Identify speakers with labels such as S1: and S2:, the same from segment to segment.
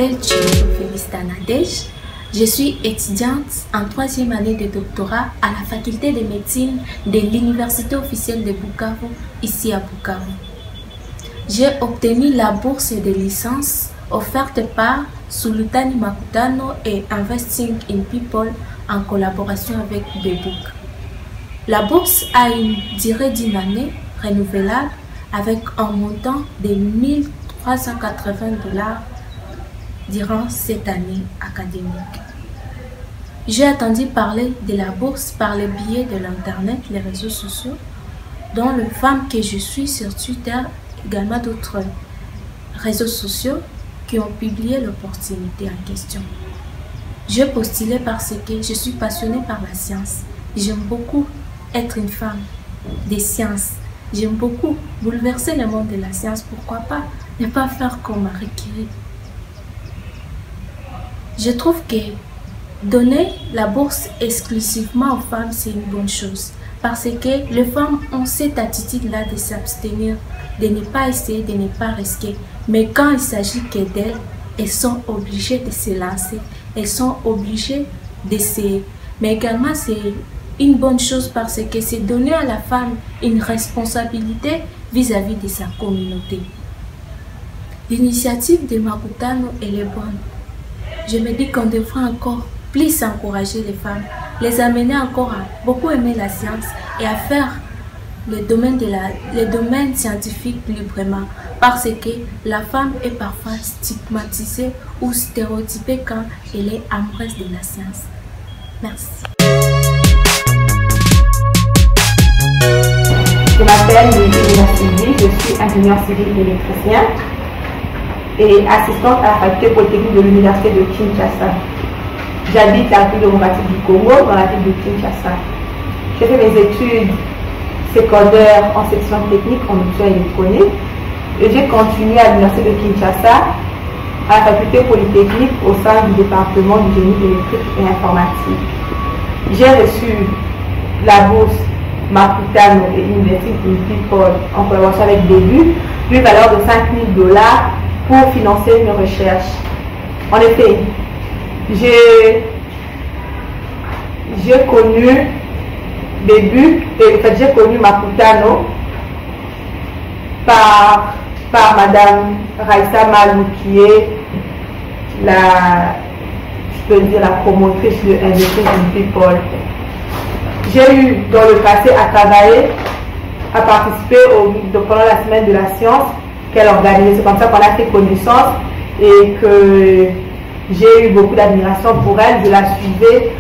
S1: m'appelle Chirito Felista Nadej. Je suis étudiante en 3e année de doctorat à la faculté de médecine de l'Université officielle de Bukavu, ici à Bukavu. J'ai obtenu la bourse de licence offerte par Sultani Makutano et Investing in People en collaboration avec Bebook. La bourse a une durée d'1 année renouvelable avec un montant de 1 380 $ durant cette année académique. J'ai entendu parler de la bourse par le biais de l'internet, les réseaux sociaux, dont les femmes que je suis sur Twitter, également d'autres réseaux sociaux qui ont publié l'opportunité en question. J'ai postulé parce que je suis passionnée par la science. J'aime beaucoup être une femme des sciences. J'aime beaucoup bouleverser le monde de la science. Pourquoi pas ne pas faire comme Marie Curie? Je trouve que donner la bourse exclusivement aux femmes, c'est une bonne chose. Parce que les femmes ont cette attitude-là de s'abstenir, de ne pas essayer, de ne pas risquer. Mais quand il s'agit que d'elles, elles sont obligées de se lancer. Elles sont obligées d'essayer. Mais également, c'est une bonne chose parce que c'est donner à la femme une responsabilité vis-à-vis de sa communauté. L'initiative de Makutano, elle est bonne. Je me dis qu'on devrait encore plus encourager les femmes, les amener encore à beaucoup aimer la science et à faire le domaine scientifique librement, parce que la femme est parfois stigmatisée ou stéréotypée quand elle est amoureuse de la science. Merci.
S2: Je m'appelle Lina Sylvie, je suis ingénieure civil électricien et assistante à la faculté polytechnique de l'université de Kinshasa. J'habite la République démocratique du Congo, dans la ville de Kinshasa. J'ai fait mes études secondaires en section technique en option électronique et j'ai continué à l'université de Kinshasa à la faculté polytechnique au sein du département du génie électrique et informatique. J'ai reçu la bourse Makutano et Investing in People en collaboration avec Bebook d'une valeur de 5 000 $ pour financer mes recherches. En effet, j'ai connu Bebook et en fait j'ai connu Makutano par Madame Raissa Malou qui est la promotrice de Investing in People. J'ai eu dans le passé à travailler, à participer pendant la semaine de la science qu'elle organisait. C'est comme ça qu'on a fait connaissance et que j'ai eu beaucoup d'admiration pour elle. Je la suivais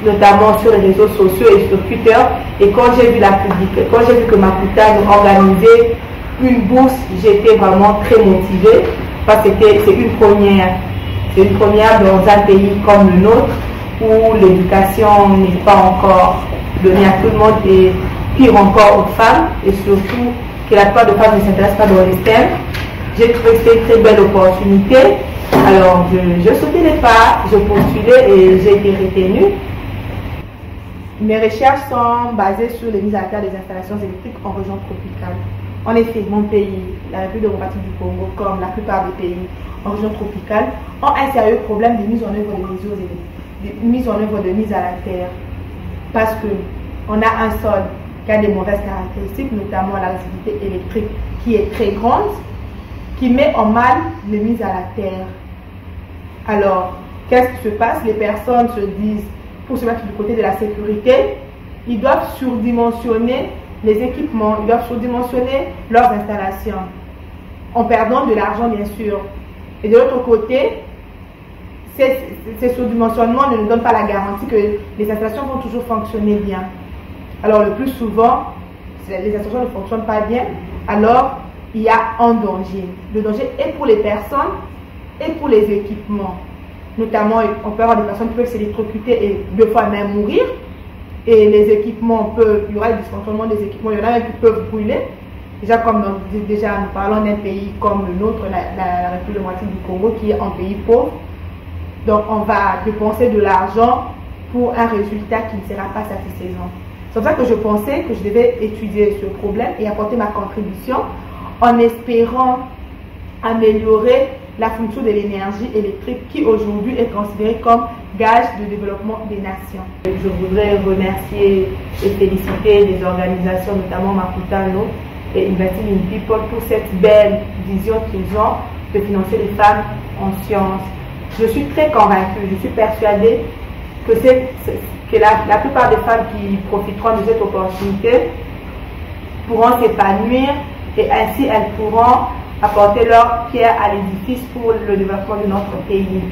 S2: notamment sur les réseaux sociaux et sur Twitter. Et quand j'ai vu que Makutano organisait une bourse, j'étais vraiment très motivée parce que c'est une première. C'est une première dans un pays comme le nôtre où l'éducation n'est pas encore donnée à tout le monde et pire encore aux femmes et surtout que la plupart des femmes ne s'intéressent pas dans les STEM. J'ai trouvé que c'était une très belle opportunité. Alors je sautais les pas, je postulais et j'ai été retenue. Mes recherches sont basées sur les mises à terre des installations électriques en région tropicale. En effet, mon pays, la République démocratique du Congo, comme la plupart des pays en région tropicale, ont un sérieux problème de mise en œuvre de mise à la terre. Parce qu'on a un sol qui a des mauvaises caractéristiques, notamment la réactivité électrique qui est très grande, qui met en mal les mises à la terre. Alors, qu'est-ce qui se passe? Les personnes se disent, pour se mettre du côté de la sécurité, ils doivent surdimensionner les équipements, ils doivent surdimensionner leurs installations, en perdant de l'argent bien sûr. Et de l'autre côté, ces surdimensionnements ne nous donnent pas la garantie que les installations vont toujours fonctionner bien. Alors le plus souvent, si les installations ne fonctionnent pas bien, alors il y a un danger. Le danger est pour les personnes et pour les équipements. Notamment, on peut avoir des personnes qui peuvent s'électrocuter et 2 fois même mourir. Et les équipements il y aura des dysfonctionnements des équipements, il y en a même qui peuvent brûler. Déjà, nous parlons d'un pays comme le nôtre, la République démocratique du Congo, qui est un pays pauvre. Donc, on va dépenser de l'argent pour un résultat qui ne sera pas satisfaisant. C'est pour ça que je pensais que je devais étudier ce problème et apporter ma contribution en espérant améliorer la fourniture de l'énergie électrique qui aujourd'hui est considérée comme gage de développement des nations. Je voudrais remercier et féliciter les organisations, notamment Makutano et Investing in People, pour cette belle vision qu'ils ont de financer les femmes en sciences. Je suis très convaincue, je suis persuadée que la plupart des femmes qui profiteront de cette opportunité pourront s'épanouir et ainsi elles pourront apporter leur pierre à l'édifice pour le développement de notre pays.